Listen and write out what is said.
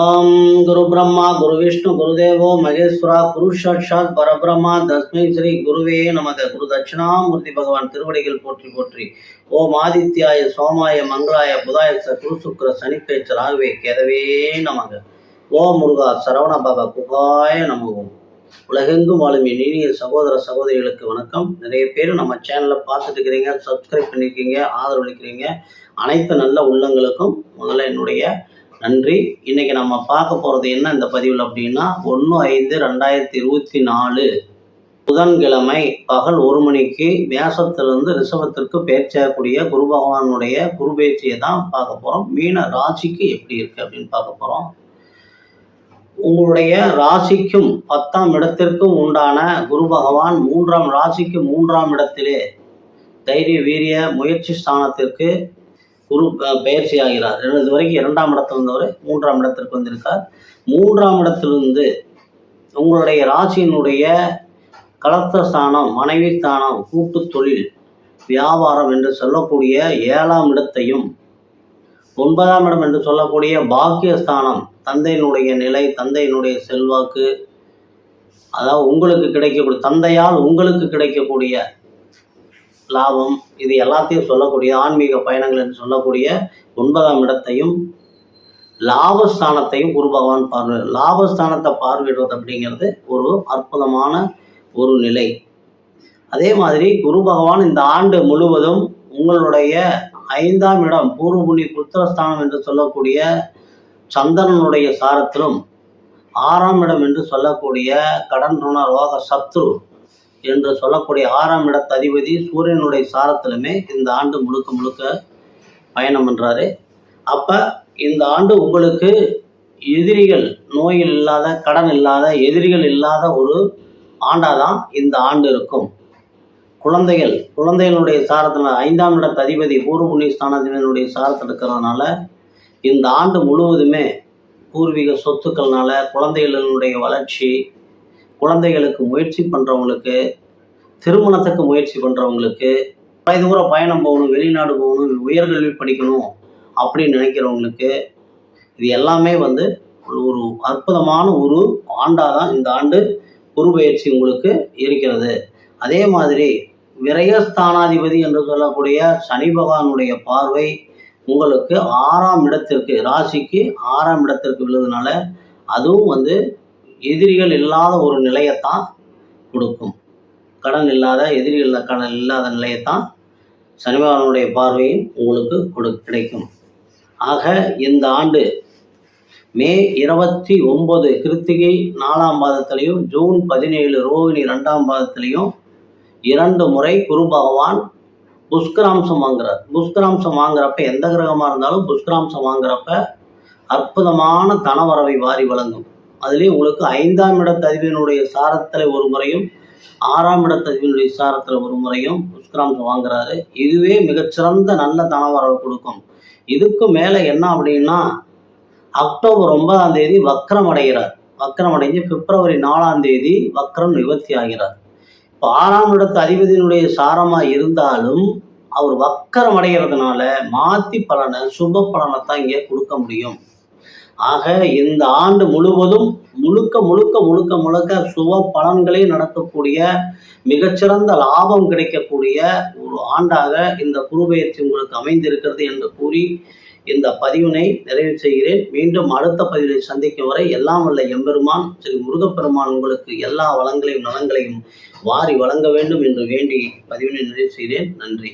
ओम गुरु ब्रह्मा गुरु विष्णु गुरुदेवो महेश्वरा गुरु साक्षात् परब्रह्मा तस्मै श्री गुरुवे नमः। गुरु दक्षिणामूर्ति भगवान திருவடிகள் போற்றி போற்றி। ஓம் ஆதித்யாய சோமாய மங்களாய புதாய குரு சுக்கிர சனிப்பேச்ச ராகவே கேதவே நமக। ஓம் முருகா சரவண பவ குகாய நமக। உலகெங்கும் வாழும் இனிய சகோதர சகோதரிகளுக்கு வணக்கம்। நிறைய பேர் நம்ம சேனலை பார்த்துட்டு இருக்கிறீங்க, சப்ஸ்கிரைப் பண்ணியிருக்கீங்க, ஆதரவு அளிக்கிறீங்க। அனைத்து நல்ல உள்ளங்களுக்கும் முதல்ல என்னுடைய நன்றி। இன்னைக்கு நம்ம பார்க்க போகிறது என்ன இந்த பதிவில் அப்படின்னா 1/5/2024 புதன்கிழமை பகல் 1 மணிக்கு மேசத்திலிருந்து ரிஷபத்திற்கு பெயர்ச்சியாகக்கூடிய குரு பகவானுடைய குரு பெயர்ச்சியை தான் பார்க்க போகிறோம்। மீன ராசிக்கு எப்படி இருக்குது அப்படின்னு பார்க்க போகிறோம்। உங்களுடைய ராசிக்கும் 10ஆம் இடத்திற்கும் உண்டான குரு பகவான் 3ஆம் ராசிக்கு 3ஆம் இடத்திலே தைரிய வீரிய முயற்சி ஸ்தானத்திற்கு குரு பெயர்ச்சி ஆகிறார்। இது வரைக்கும் 2ஆம் இடத்துல இருந்தவர் 3ஆம் இடத்திற்கு வந்திருக்கார்। 3ஆம் இடத்திலிருந்து உங்களுடைய ராசியினுடைய கலத்திரஸ்தானம், மனைவி ஸ்தானம், கூட்டு தொழில், வியாபாரம் என்று சொல்லக்கூடிய 7ஆம் இடத்தையும் 9ஆம் இடம் என்று சொல்லக்கூடிய பாக்கியஸ்தானம், தந்தையினுடைய நிலை, தந்தையினுடைய செல்வாக்கு, அதாவது உங்களுக்கு கிடைக்கக்கூடிய தந்தையால் உங்களுக்கு கிடைக்கக்கூடிய லாபம், இது எல்லாத்தையும் சொல்லக்கூடிய ஆன்மீக பயணங்கள் என்று சொல்லக்கூடிய 9ஆம் இடத்தையும் லாபஸ்தானத்தையும் குரு பகவான் லாபஸ்தானத்தை பார்வையிடுவது அப்படிங்கிறது ஒரு அற்புதமான ஒரு நிலை। அதே மாதிரி குரு பகவான் இந்த ஆண்டு முழுவதும் உங்களுடைய 5ஆம் இடம் பூர்வ புண்ணிய புத்திரஸ்தானம் என்று சொல்லக்கூடிய சந்திரனுடைய சாரத்திலும் 6ஆம் இடம் என்று சொல்லக்கூடிய கடன் ருண ரோக சத்ரு என்று சொல்லக்கூடிய 6ஆம் இடத்து அதிபதி சூரியனுடைய சாரத்திலுமே இந்த ஆண்டு முழுக்க முழுக்க பயணம் பண்றாரு। அப்ப இந்த ஆண்டு உங்களுக்கு எதிரிகள், நோயில் இல்லாத, கடன் இல்லாத, எதிரிகள் இல்லாத ஒரு ஆண்டாதான் இந்த ஆண்டு இருக்கும்। குழந்தைகளுடைய சாரத்தில் 5ஆம் இடத்து அதிபதி பூர்வ புண்ணிய ஸ்தானத்தினுடைய சாரத்தில் இருக்கிறதுனால இந்த ஆண்டு முழுவதுமே பூர்வீக சொத்துக்கள்னால குழந்தைகளுடைய வளர்ச்சி, குழந்தைகளுக்கு முயற்சி பண்ணுறவங்களுக்கு, திருமணத்துக்கு முயற்சி பண்ணுறவங்களுக்கு, தூர பயணம் போகணும், வெளிநாடு போகணும், உயர்கல்வி படிக்கணும் அப்படின்னு நினைக்கிறவங்களுக்கு இது எல்லாமே ஒரு அற்புதமான ஒரு ஆண்டாக தான் இந்த ஆண்டு குரு பெயர்ச்சி உங்களுக்கு இருக்கிறது। அதே மாதிரி விரயஸ்தானாதிபதி என்று சொல்லக்கூடிய சனி பகவானுடைய பார்வை உங்களுக்கு 6ஆம் இடத்திற்கு, ராசிக்கு 6ஆம் இடத்திற்கு விழுதுனால அதுவும் எதிரிகள் இல்லாத ஒரு நிலையத்தான் கொடுக்கும்। கடன் இல்லாத, எதிரிகள் கடன் இல்லாத நிலையத்தான் சனி பகவானுடைய பார்வையும் உங்களுக்கு கிடைக்கும்। ஆக இந்த ஆண்டு மே 29 கிருத்திகை 4ஆம் பாதத்திலையும் ஜூன் 17 ரோகிணி 2ஆம் பாதத்திலையும் 2 முறை குரு பகவான் புஷ்கராம்சம் வாங்குறார்। புஷ்கராம்சம் வாங்குறப்ப எந்த கிரகமாக இருந்தாலும் புஷ்கராம்சம் வாங்குறப்ப அற்புதமான தனவரவை வாரி வழங்கும்। அதுலேயும் உங்களுக்கு 5ஆம் இடத்து அதிபதியினுடைய சாரத்தில் ஒரு முறையும் 6ஆம் இடத்து அதிபதியினுடைய சாரத்தில் ஒரு முறையும் புஷ்கராம்சம் வாங்குறாரு। இதுவே மிகச்சிறந்த நல்ல தனவரவை கொடுக்கும்। இதுக்கு மேலே என்ன அப்படின்னா அக்டோபர் 9ஆம் தேதி வக்ரம் அடைகிறார்। வக்ரம் அடைஞ்சு பிப்ரவரி 4ஆம் தேதி வக்ரம் நிவர்த்தி ஆகிறார்। இப்போ 6ஆம் இடத்து அதிபதியினுடைய சாரமாக இருந்தாலும் அவர் வக்கரம் அடைகிறதுனால மாத்தி பலனை, சுப பலனை தான் இங்கே கொடுக்க முடியும்। ஆக இந்த ஆண்டு முழுவதும் முழுக்க முழுக்க முழுக்க முழுக்க சுப பலன்களை நடக்கக்கூடிய, மிகச்சிறந்த லாபம் கிடைக்கக்கூடிய ஒரு ஆண்டாக இந்த குரு பெயர்ச்சி உங்களுக்கு அமைந்திருக்கிறது என்று கூறி இந்த பதிவினை நிறைவு செய்கிறேன்। மீண்டும் அடுத்த பதிவை சந்திக்கும் வரை எல்லாம் வல்ல எம்பெருமான் ஸ்ரீ முருகப்பெருமான் உங்களுக்கு எல்லா வளங்களையும் நலங்களையும் வாரி வழங்க வேண்டும் என்று வேண்டி பதிவினை நிறைவு செய்கிறேன்। நன்றி।